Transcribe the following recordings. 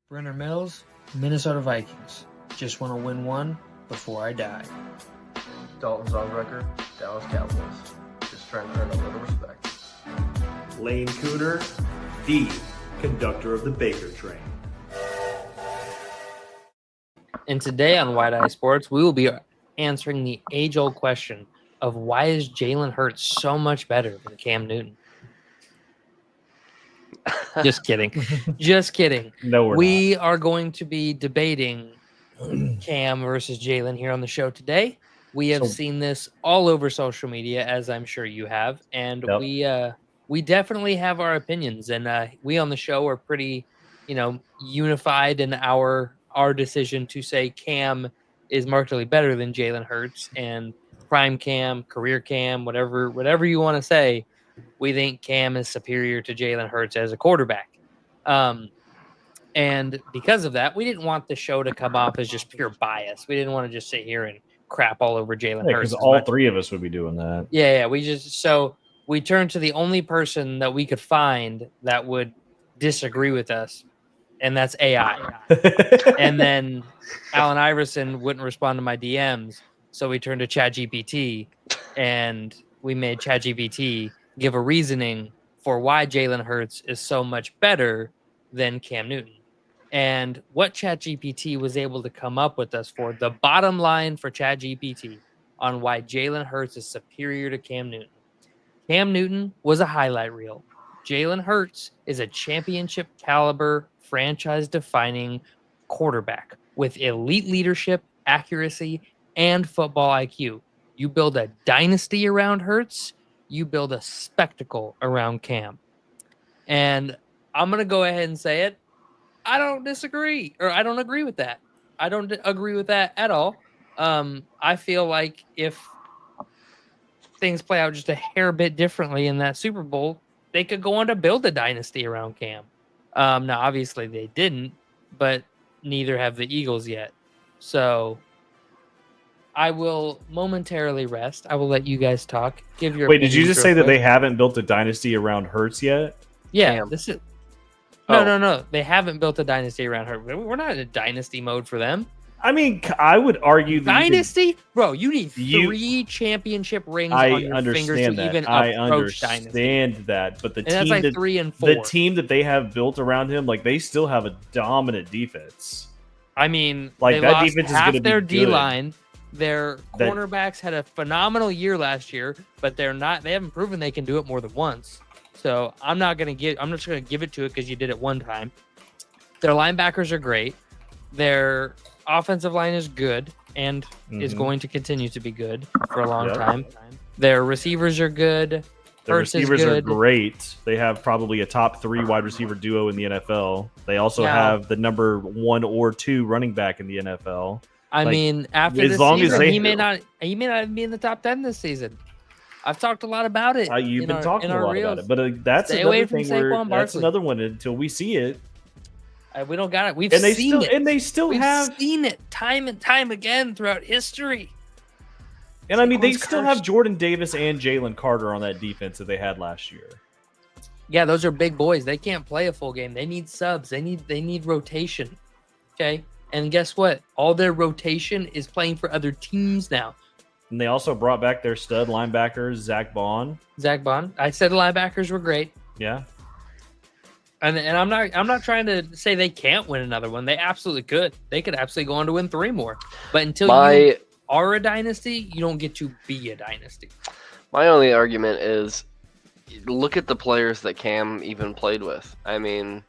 Brenner Mills, Minnesota Vikings. Just want to win one before I die. Dalton Zahnrecker, Dallas Cowboys. Just trying to earn a little respect. Lane Cooter, the conductor of the Baker train. And today on Wide Eye Sports, we will be answering the age-old question of why is Jalen Hurts so much better than Cam Newton? Just kidding. Just kidding. No, We are going to be debating Cam versus Jalen here on the show today. We have seen this all over social media, as I'm sure you have, and we definitely have our opinions. And we on the show are pretty, unified in our decision to say Cam is markedly better than Jalen Hurts, and prime Cam, career Cam, whatever you want to say. We think Cam is superior to Jalen Hurts as a quarterback. And because of that, we didn't want the show to come off as just pure bias. We didn't want to just sit here and crap all over Jalen Hurts. Because all three of us would be doing that. Yeah. We turned to the only person that we could find that would disagree with us, and that's AI. And then Allen Iverson wouldn't respond to my DMs, so we turned to ChatGPT, and we made ChatGPT give a reasoning for why Jalen Hurts is so much better than Cam Newton. And what ChatGPT was able to come up with us for the bottom line for ChatGPT on why Jalen Hurts is superior to Cam Newton. Cam Newton was a highlight reel. Jalen Hurts is a championship caliber, franchise-defining quarterback with elite leadership, accuracy, and football IQ. You build a dynasty around Hurts, you build a spectacle around Cam. And I'm going to go ahead and say it. I don't disagree, or I don't agree with that. I don't agree with that at all. I feel like if things play out just a hair bit differently in that Super Bowl, they could go on to build a dynasty around Cam. Now, obviously they didn't, but neither have the Eagles yet. So I will momentarily rest. I will let you guys talk. Give your Wait, did you just say that they they haven't built a dynasty around Hurts yet? Yeah, Cam. this is. No. They haven't built a dynasty around her. We're not in a dynasty mode for them. I mean, I would argue that Dynasty? Bro, you need 3 championship rings on your fingers to even approach dynasty. I understand that, but And that's like 3 and 4. The team that they have built around him, like they still have a dominant defense. I mean, like they that lost defense is half going to be their good. D-line. Their cornerbacks had a phenomenal year last year, but they haven't proven they can do it more than once. So I'm just going to give it to it because you did it one time. Their linebackers are great. Their offensive line is good and is going to continue to be good for a long time. Their receivers are good. Their receivers are great. They have probably a top 3 wide receiver duo in the NFL. They also have the number 1 or 2 running back in the NFL. I mean, after this season, he may not even be in the top 10 this season. I've talked a lot about it. You've been talking a lot about it, but that's another thing. That's another one until we see it. We don't got it. We've seen it. And they still have seen it time and time again throughout history. And I mean, they still have Jordan Davis and Jalen Carter on that defense that they had last year. Yeah, those are big boys. They can't play a full game. They need subs. They need rotation. Okay? And guess what? All their rotation is playing for other teams now. And they also brought back their stud linebackers, Zach Bond. I said linebackers were great. Yeah. And I'm not trying to say they can't win another one. They absolutely could. They could absolutely go on to win 3 more. But until you are a dynasty, you don't get to be a dynasty. My only argument is look at the players that Cam even played with. I mean,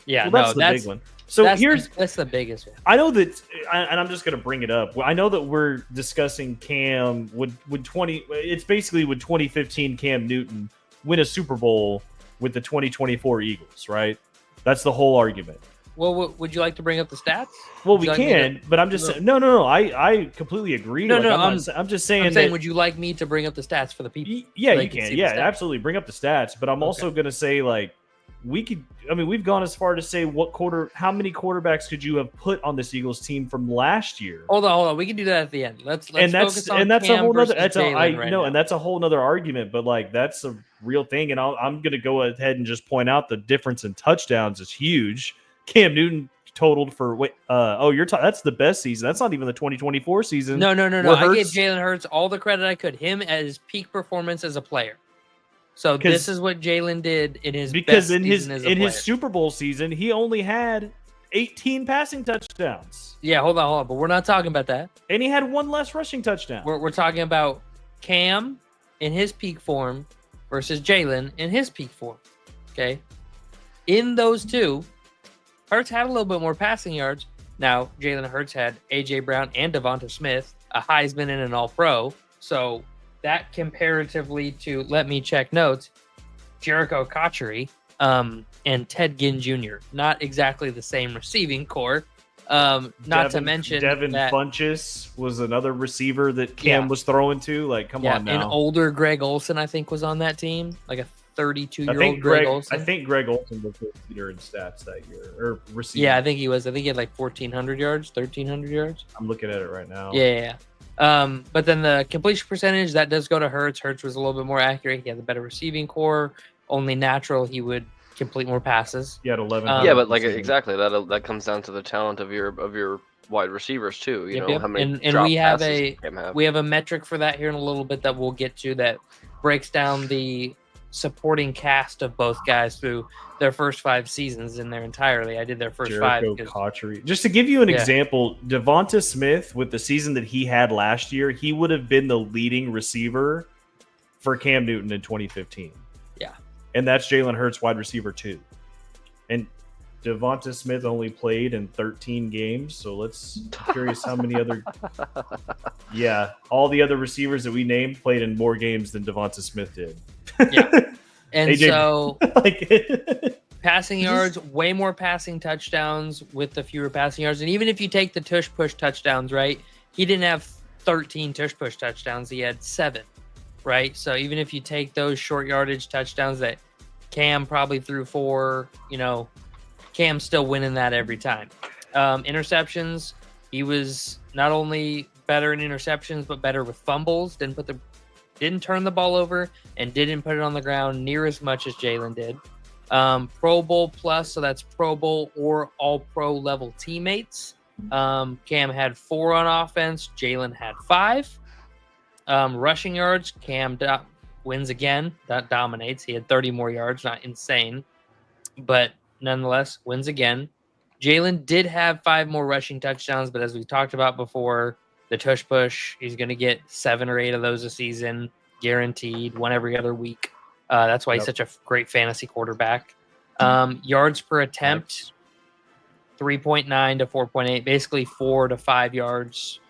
that's the big one. So that's the biggest one. I know that, and I'm just going to bring it up. I know that we're discussing Cam would 2015 Cam Newton win a Super Bowl with the 2024 Eagles, right? That's the whole argument. Well, would you like to bring up the stats? Well, we can, but I'm just saying. No. I completely agree. I'm just saying. Would you like me to bring up the stats for the people? Yeah, you can. Yeah, absolutely. Bring up the stats. But I'm also going to say, like, we've gone as far to say how many quarterbacks could you have put on this Eagles team from last year? Hold on. We can do that at the end. Let's focus on that's Cam a whole versus nother. Jalen And that's a whole nother argument. But like, that's a real thing. And I'm going to go ahead and just point out the difference in touchdowns is huge. Cam Newton totaled for that's the best season. That's not even the 2024 season. No. where I gave Hurts- Jalen Hurts all the credit I could. Him at his peak performance as a player. So this is what Jalen did in his because best in his season as a player. his Super Bowl season, he only had 18 passing touchdowns. Yeah, hold on. But we're not talking about that. And he had one less rushing touchdown. We're talking about Cam in his peak form versus Jalen in his peak form. Okay. In those two, Hurts had a little bit more passing yards. Now, Jalen Hurts had A.J. Brown and Devonta Smith, a Heisman and an All-Pro. So that comparatively to, let me check notes, Jericho Cotchery and Ted Ginn Jr. Not exactly the same receiving core. Not to mention Devin that Funchess was another receiver that Cam was throwing to. Like, come on now. An older Greg Olsen, I think, was on that team. Like a 32-year-old Greg Olsen. I think Greg Olsen was the leader in stats that year, or receiving. Yeah, I think he was. I think he had like 1,400 yards, 1,300 yards. I'm looking at it right now. Yeah. But then the completion percentage, that does go to Hurts. Hurts was a little bit more accurate. He had the better receiving core. Only natural he would complete more passes. He had 11. Yeah, but like exactly that comes down to the talent of your wide receivers too. You know how many and drop we have passes we have a metric for that here in a little bit that we'll get to that breaks down the supporting cast of both guys through their first 5 seasons in their entirely. I did their first Jericho 5. Cotchery. Just to give you an example, Devonta Smith, with the season that he had last year, he would have been the leading receiver for Cam Newton in 2015. Yeah. And that's Jalen Hurts, wide receiver 2. And Devonta Smith only played in 13 games, so I'm curious how many other. Yeah, all the other receivers that we named played in more games than Devonta Smith did. Yeah, and AJ, so passing yards, way more passing touchdowns with the fewer passing yards. And even if you take the tush push touchdowns, right, he didn't have 13 tush push touchdowns; he had 7, right? So even if you take those short yardage touchdowns that Cam probably threw 4, Cam's still winning that every time. Interceptions, he was not only better in interceptions, but better with fumbles. Didn't turn the ball over and didn't put it on the ground near as much as Jalen did. Pro Bowl plus, so that's Pro Bowl or All-Pro level teammates. Cam had 4 on offense. Jalen had 5. Rushing yards, Cam wins again. That dominates. He had 30 more yards, not insane, but nonetheless wins again. Jalen did have 5 more rushing touchdowns, but as we talked about before, the tush push, he's going to get 7 or 8 of those a season, guaranteed, 1 every other week. That's why he's such a great fantasy quarterback. Yards per attempt, 3.9 to 4.8, basically 4 to 5 yards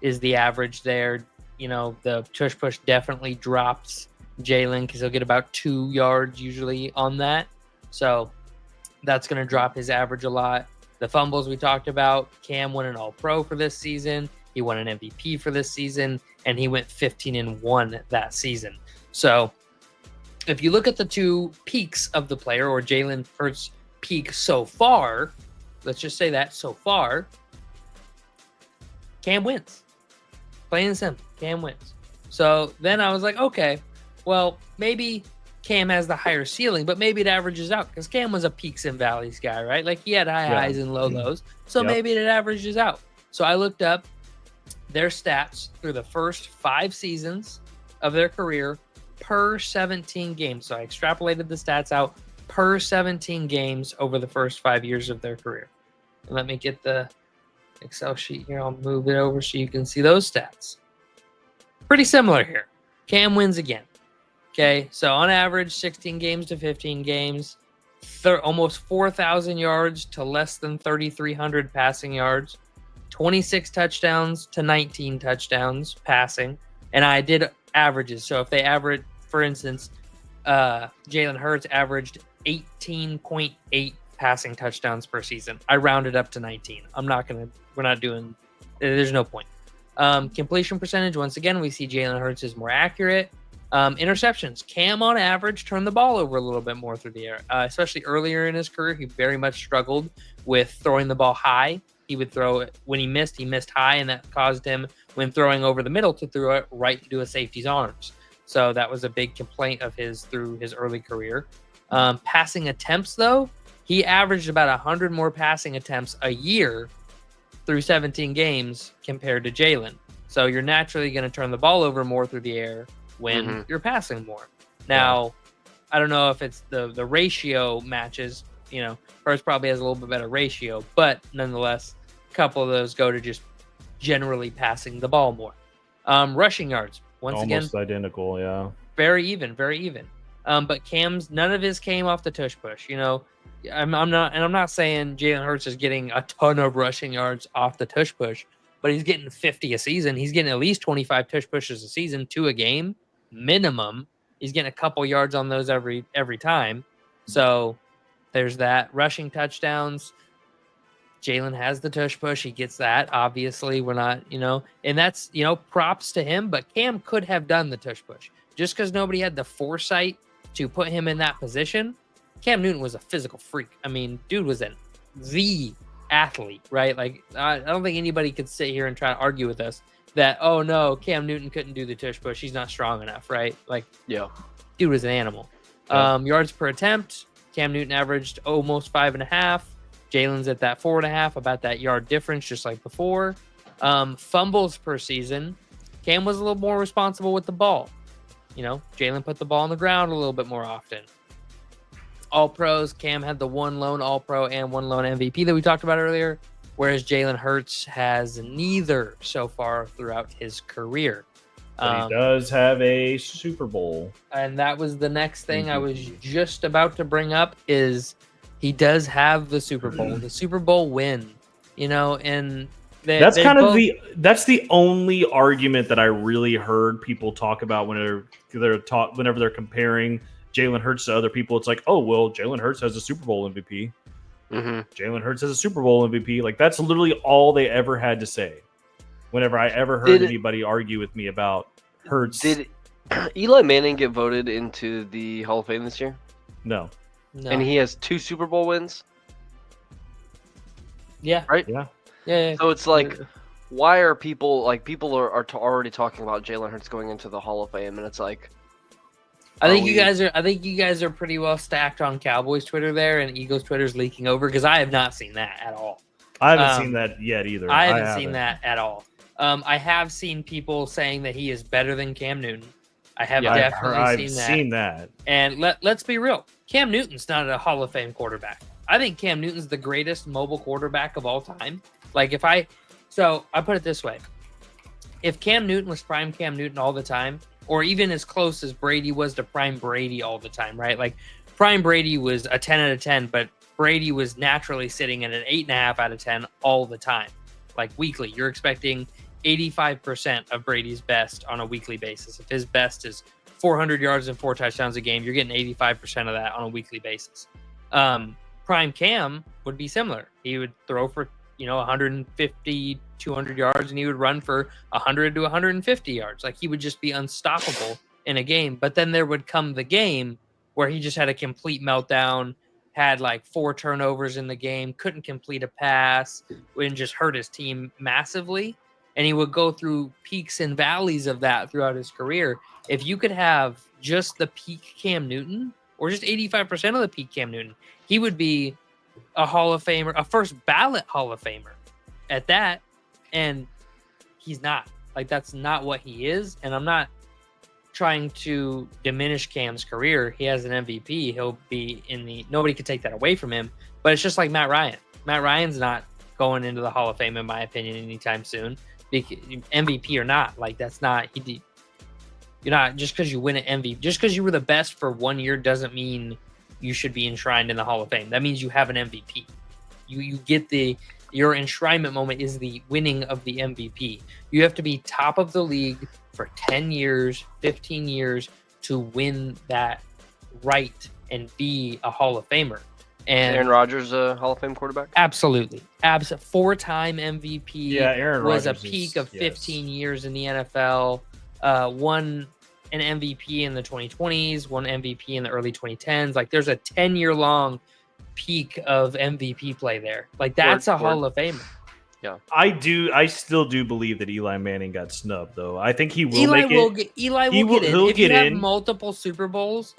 is the average there. The tush push definitely drops Jalen because he'll get about 2 yards usually on that. So that's going to drop his average a lot. The fumbles we talked about, Cam won an All-Pro for this season. He won an MVP for this season, and he went 15-1 that season. So if you look at the 2 peaks of the player, or Jalen Hurts' peak so far, let's just say that so far, Cam wins. Plain and simple, Cam wins. So then I was like, okay, well, maybe Cam has the higher ceiling, but maybe it averages out because Cam was a peaks and valleys guy, right? Like he had high highs and low lows. So maybe it averages out. So I looked up their stats through the first 5 seasons of their career per 17 games. So I extrapolated the stats out per 17 games over the first 5 years of their career. And let me get the Excel sheet here. I'll move it over so you can see those stats. Pretty similar here. Cam wins again. Okay, so on average, 16 games to 15 games, almost 4,000 yards to less than 3,300 passing yards, 26 touchdowns to 19 touchdowns passing. And I did averages. So if they average, for instance, Jalen Hurts averaged 18.8 passing touchdowns per season. I rounded up to 19. There's no point. Completion percentage, once again, we see Jalen Hurts is more accurate. Interceptions. Cam, on average, turned the ball over a little bit more through the air, especially earlier in his career. He very much struggled with throwing the ball high. He would throw it when he missed high, and that caused him, when throwing over the middle, to throw it right into a safety's arms. So that was a big complaint of his through his early career. Passing attempts, though, He averaged about 100 more passing attempts a year through 17 games compared to Jalen. So you're naturally going to turn the ball over more through the air when you're passing more. Now, I don't know if it's the ratio matches. Hurts probably has a little bit better ratio, but nonetheless, a couple of those go to just generally passing the ball more. Rushing yards, once again, almost identical, yeah. very even. But Cam's, none of his came off the tush push. I'm not saying Jalen Hurts is getting a ton of rushing yards off the tush push, but he's getting 50 a season. He's getting at least 25 tush pushes a season, 2 a game minimum. He's getting a couple yards on those every time. So there's that. Rushing touchdowns. Jalen has the tush push. He gets that. Obviously, we're not, and that's, props to him. But Cam could have done the tush push. Just because nobody had the foresight to put him in that position. Cam Newton was a physical freak. I mean, dude was the athlete, right? Like, I don't think anybody could sit here and try to argue with us that, oh no, Cam Newton couldn't do the tush push. He's not strong enough, right? Like, yeah, dude was an animal. Yeah. Yards per attempt, Cam Newton averaged almost 5.5. Jalen's at that 4.5, about that yard difference, just like before. Fumbles per season, Cam was a little more responsible with the ball. Jalen put the ball on the ground a little bit more often. All pros, Cam had the one lone all pro and one lone MVP that we talked about earlier, whereas Jalen Hurts has neither so far throughout his career. But he does have a Super Bowl. And that was the next thing I was just about to bring up is he does have the Super Bowl, the Super Bowl win, and that's the only argument that I really heard people talk about whenever they're comparing Jalen Hurts to other people. It's like, oh, well, Jalen Hurts has a Super Bowl MVP. Jalen Hurts has a Super Bowl MVP. Like, that's literally all they ever had to say. Whenever I ever heard anybody argue with me about Hurts. Did Eli Manning get voted into the Hall of Fame this year? No. And he has 2 Super Bowl wins? Yeah. Right? Yeah. So it's like, why are people are already talking about Jalen Hurts going into the Hall of Fame, and it's like, I think you guys are pretty well stacked on Cowboys Twitter there, and Eagles Twitter's leaking over, because I have not seen that at all. I haven't seen that yet either. I haven't seen that at all. I have seen people saying that he is better than Cam Newton. I have definitely seen that. And let's be real. Cam Newton's not a Hall of Fame quarterback. I think Cam Newton's the greatest mobile quarterback of all time. Like, so I put it this way. If Cam Newton was prime Cam Newton all the time, or even as close as Brady was to prime Brady all the time, right? Like, prime Brady was a 10 out of 10, but Brady was naturally sitting at an 8.5 out of 10 all the time. Like, weekly. You're expecting 85% of Brady's best on a weekly basis. If his best is 400 yards and 4 touchdowns a game, you're getting 85% of that on a weekly basis. Prime Cam would be similar. He would throw for 150, 200 yards, and he would run for 100 to 150 yards. Like, he would just be unstoppable in a game. But then there would come the game where he just had a complete meltdown, had like 4 turnovers in the game, couldn't complete a pass, and just hurt his team massively. And he would go through peaks and valleys of that throughout his career. If you could have just the peak Cam Newton, or just 85% of the peak Cam Newton, he would be a Hall of Famer, a first ballot Hall of Famer at that. And he's not. Like, that's not what he is. And I'm not trying to diminish Cam's career. He has an MVP. He'll be nobody could take that away from him. But it's just like Matt Ryan. Matt Ryan's not going into the Hall of Fame, in my opinion, anytime soon. MVP or not, like, that's not, you're not, just because you win an MVP, just because you were the best for 1 year doesn't mean you should be enshrined in the Hall of Fame. That means you have an MVP. You get your enshrinement moment is the winning of the MVP. You have to be top of the league for 10 years, 15 years to win that right and be a Hall of Famer. And Aaron Rodgers a Hall of Fame quarterback? Absolutely. 4-time MVP. Yeah, Aaron was Rodgers a peak of 15 years in the NFL. Won an MVP in the 2020s, won MVP in the early 2010s. Like, there's a 10-year long peak of MVP play there. Like, that's a Hall of Famer. Yeah. I still do believe that Eli Manning got snubbed, though. I think he will Eli make will it. Get, Eli will get in. He'll If get you have in. multiple Super Bowls,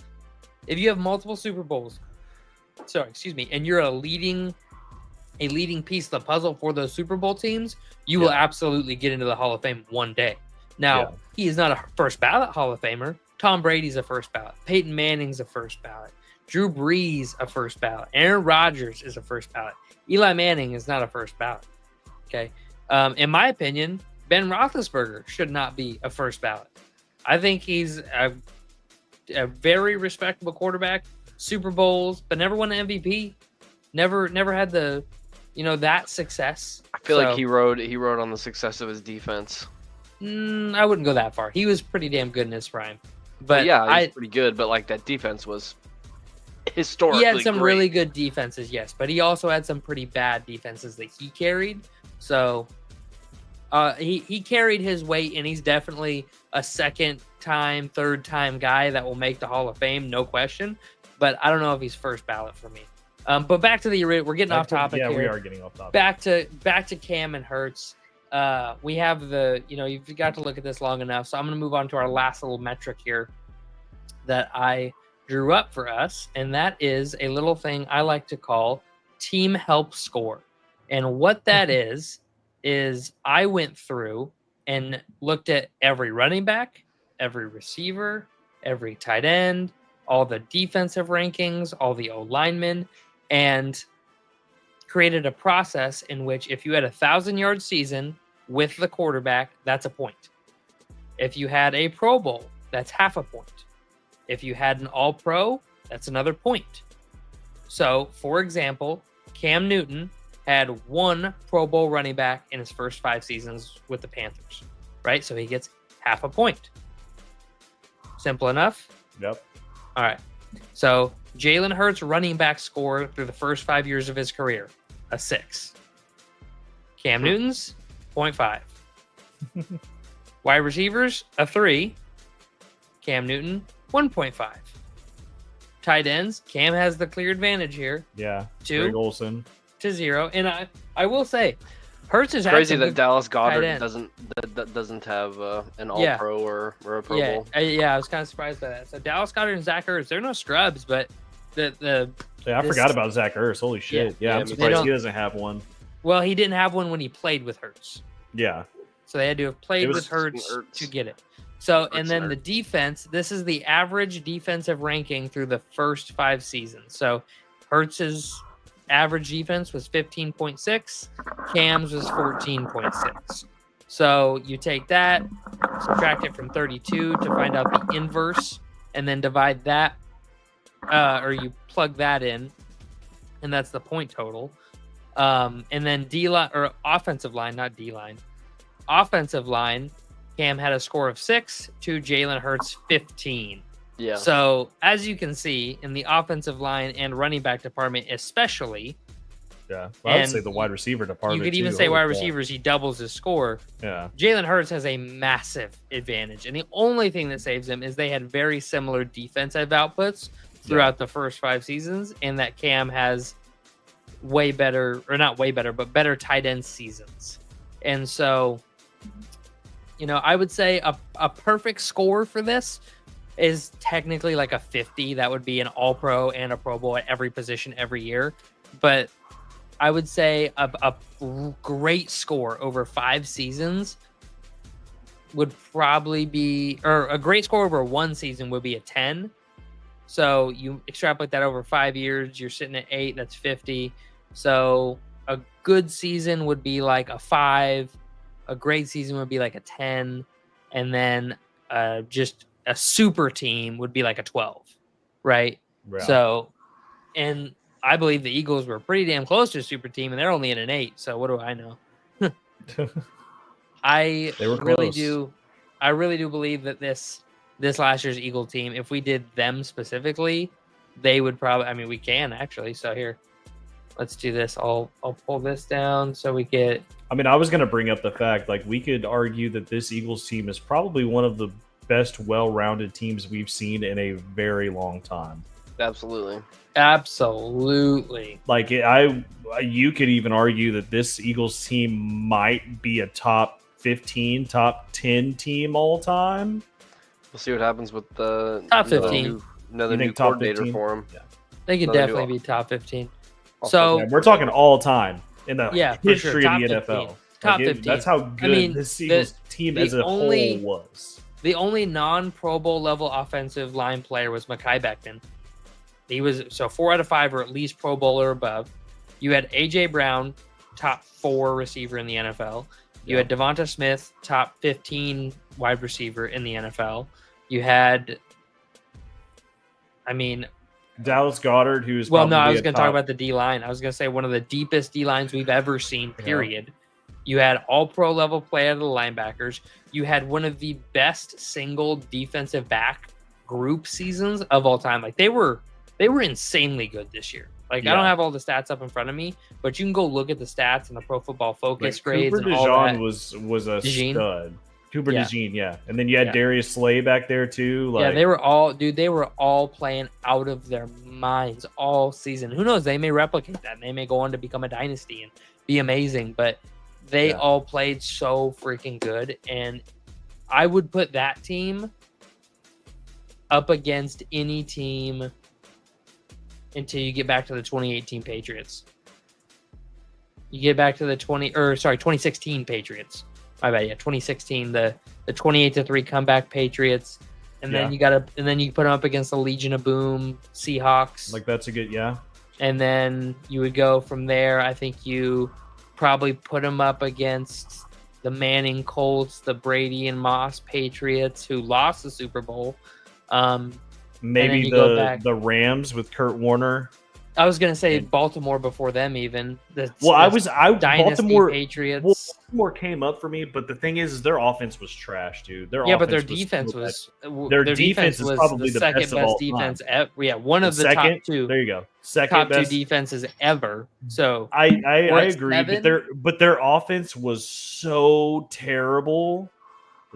and you're a leading piece of the puzzle for those Super Bowl teams, you will absolutely get into the Hall of Fame one day. Now, he is not a first ballot Hall of Famer. Tom Brady's a first ballot. Peyton Manning's a first ballot. Drew Brees a first ballot. Aaron Rodgers is a first ballot. Eli Manning is not a first ballot. Okay. In my opinion, Ben Roethlisberger should not be a first ballot. I think he's a very respectable quarterback, Super Bowls, but never won an MVP. Never had the, that success. I feel like he rode on the success of his defense. I wouldn't go that far. He was pretty damn good in his prime. But yeah, he's pretty good. But like that defense was historically he had some great. really good defenses, yes, but he also had some pretty bad defenses that he carried. So he carried his weight, and he's definitely a second time, third time guy that will make the Hall of Fame, no question. But I don't know if he's first ballot for me. But back to we're getting off topic here. Yeah, we are getting off topic. Back to Cam and Hurts. We have you've got to look at this long enough. So I'm going to move on to our last little metric here that I drew up for us. And that is a little thing I like to call team help score. And what that is I went through and looked at every running back, every receiver, every tight end, all the defensive rankings, all the O-linemen, and created a process in which if you had a 1,000-yard season with the quarterback, that's a point. If you had a Pro Bowl, that's half a point. If you had an All-Pro, that's another point. So, for example, Cam Newton had one Pro Bowl running back in his first 5 seasons with the Panthers, right? So he gets half a point. Simple enough? Yep. All right. So Jalen Hurts running back score through the first 5 years of his career, a 6. Cam Newton's, 0.5. Wide receivers, a 3. Cam Newton, 1.5. Tight ends, Cam has the clear advantage here. Yeah. 2 Greg Olsen to 0. And I will say, Hurts is crazy that Dallas Goedert doesn't have an All-Pro or a Pro Bowl. I was kind of surprised by that. So Dallas Goedert and Zach Ertz, they're no scrubs, but I forgot about Zach Ertz. Holy shit! Yeah, I'm surprised he doesn't have one. Well, he didn't have one when he played with Hurts. Yeah. So they had to have played with Hurts to get it. So, and then the defense, this is the average defensive ranking through the first 5 seasons. So Hurts's average defense was 15.6. Cam's was 14.6. So you take that, subtract it from 32 to find out the inverse, and then divide that, or you plug that in, and that's the point total. And then D-line, or offensive line, not D-line. Offensive line, Cam had a score of 6 to Jalen Hurts 15. Yeah. So as you can see in the offensive line and running back department, especially. Yeah. Well, I would say the wide receiver department. You could even say wide receivers, he doubles his score. Yeah. Jalen Hurts has a massive advantage. And the only thing that saves him is they had very similar defensive outputs throughout the first 5 seasons. And that Cam has way better, or not way better, but better tight end seasons. And so, I would say a perfect score for this is technically like a 50. That would be an All-Pro and a Pro Bowl at every position every year. But I would say a great score over 5 seasons would probably be, or a great score over 1 season would be a 10. So you extrapolate that over 5 years, you're sitting at 8, that's 50. So a good season would be like a 5. A great season would be like a 10. And then just a super team would be like a 12, right? Yeah. So, and I believe the Eagles were pretty damn close to a super team, and they're only in an 8. So what do I know? I really do believe that this last year's Eagle team, if we did them specifically, they would probably. I mean, we can actually. So here, let's do this. I'll pull this down so we get. I mean, I was going to bring up the fact, like, we could argue that this Eagles team is probably one of the best well-rounded teams we've seen in a very long time. Absolutely. Like, you could even argue that this Eagles team might be a top 15, top 10 team all time. We'll see what happens with the top 15. Another new coordinator for him. Yeah. They could So they do definitely all- be top 15. also- So Yeah, we're talking all time in the Yeah, for history sure. of the Top NFL. 15. Top 15. That's how good mean, this Eagles team the as a only- whole was. the only non-Pro Bowl level offensive line player was Mekhi Becton. He was 4 out of 5 are at least Pro Bowl or above. You had AJ Brown, top 4 receiver in the NFL. You had Devonta Smith, top 15 wide receiver in the NFL. You had, Dallas Goedert, who's well, no, I probably was a going to talk top- about the D line. I was going to say one of the deepest D lines we've ever seen, period. You had all pro level play out of the linebackers. You had one of the best single defensive back group seasons of all time. Like they were insanely good this year. Like I don't have all the stats up in front of me, but you can go look at the stats and the Pro Football Focus grades Cooper and all DeJean that. was a DeJean? stud. Cooper Yeah. DeJean, and then you had Darius Slay back there too. Yeah, Like, they were all playing out of their minds all season. Who knows? They may replicate that. And they may go on to become a dynasty and be amazing. But they all played so freaking good, and I would put that team up against any team until you get back to the 2018 Patriots. You get back to the 2016 Patriots. My bad. Yeah, 2016, the 28-3 comeback Patriots, and then you put them up against the Legion of Boom Seahawks. like that's a good And then you would go from there. I think you probably put them up against the Manning Colts, the Brady and Moss Patriots, who lost the Super Bowl. Maybe the Rams with Kurt Warner. I was gonna say Baltimore before them, even. Baltimore Patriots. Well, Baltimore came up for me, but the thing is their offense was trash, dude. But their defense was their defense is probably the second best of all defense. time. One of the second, top 2. There you go. Second top best 2 defenses ever. So I agree, 7. but their offense was so terrible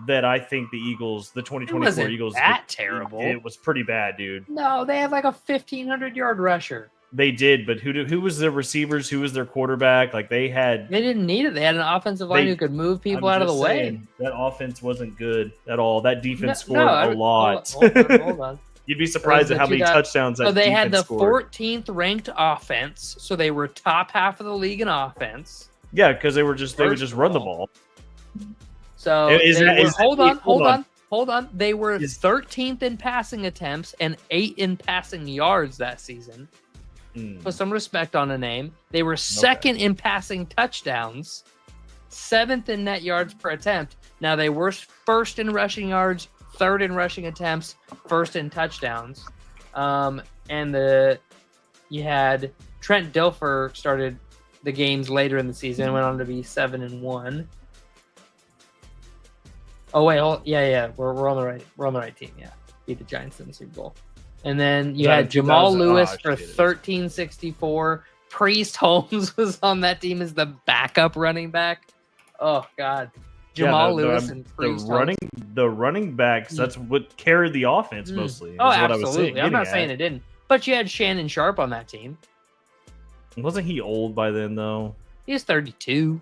that I think the Eagles, the 2024 Eagles, terrible. It was pretty bad, dude. No, they had like a 1,500-yard rusher. They did, but who was their receivers? Who was their quarterback? Like they didn't need it. They had an offensive line who could move people out of the way. That offense wasn't good at all. That defense scored a lot. Hold on. You'd be surprised at how many touchdowns that they had the scored. 14th ranked offense, so they were top half of the league in offense. Yeah, because they would just run the ball. So hold on. They were 13th in passing attempts and 8th in passing yards that season. Put some respect on a name. They were second in passing touchdowns, 7th in net yards per attempt. Now they were first in rushing yards, 3rd in rushing attempts, 1st in touchdowns. You had Trent Dilfer started the games later in the season and went on to be 7-1. Oh wait, we're on the right team. Yeah, beat the Giants in the Super Bowl. And then you had Jamal Lewis for 1364. Priest Holmes was on that team as the backup running back. Oh God, Jamal Lewis and Priest Holmes. The running backs. That's what carried the offense mostly. Oh, absolutely. I'm not saying it didn't, but you had Shannon Sharp on that team. Wasn't he old by then though? He was 32.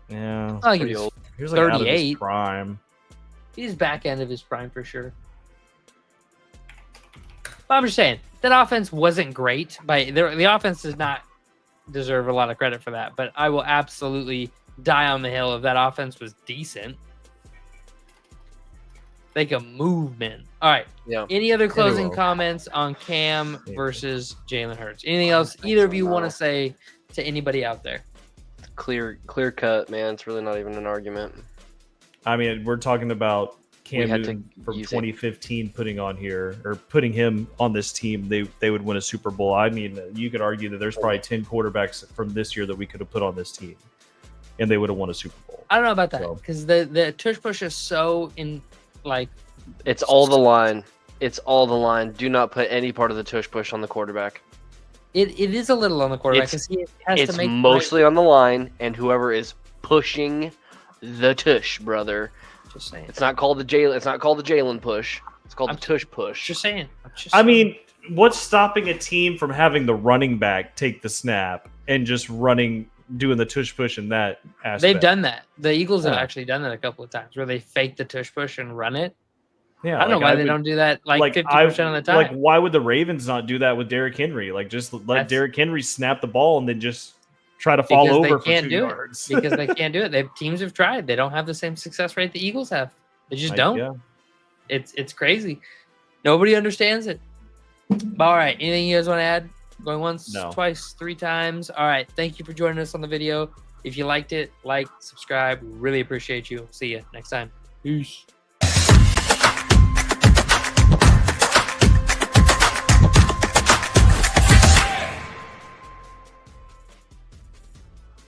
Yeah, I think he was. He was like 38. out of his prime. He's back end of his prime for sure. But I'm just saying that offense wasn't great. The offense does not deserve a lot of credit for that. But I will absolutely die on the hill if that offense was decent. Like a movement. All right. Yeah. Any other closing comments on Cam versus Jalen Hurts? Anything else either of you want to say to anybody out there? Clear cut, man. It's really not even an argument. I mean, we're talking about Cam Newton from 2015 putting him on this team. They would win a Super Bowl. I mean, you could argue that there's probably 10 quarterbacks from this year that we could have put on this team, and they would have won a Super Bowl. I don't know about that because the tush push is so it's all the line. It's all the line. Do not put any part of the tush push on the quarterback. It is a little on the quarterback because he has to make. It's mostly on the line and whoever is pushing the tush, brother. Just saying. It's not called the Jalen push. It's called the tush push. Just saying. I mean, what's stopping a team from having the running back take the snap and just doing the tush push in that aspect? They've done that. The Eagles have actually done that a couple of times where they fake the tush push and run it. Yeah, I don't know why they don't do that like 50% of the time. Like, why would the Ravens not do that with Derrick Henry? Like, just let Derrick Henry snap the ball and then just try to fall over for 2 yards. Because they can't do it. Teams have tried. They don't have the same success rate the Eagles have. They just don't. Yeah. It's crazy. Nobody understands it. But, all right. Anything you guys want to add? Going once, twice, 3 times. All right. Thank you for joining us on the video. If you liked it, like, subscribe. Really appreciate you. See you next time. Peace.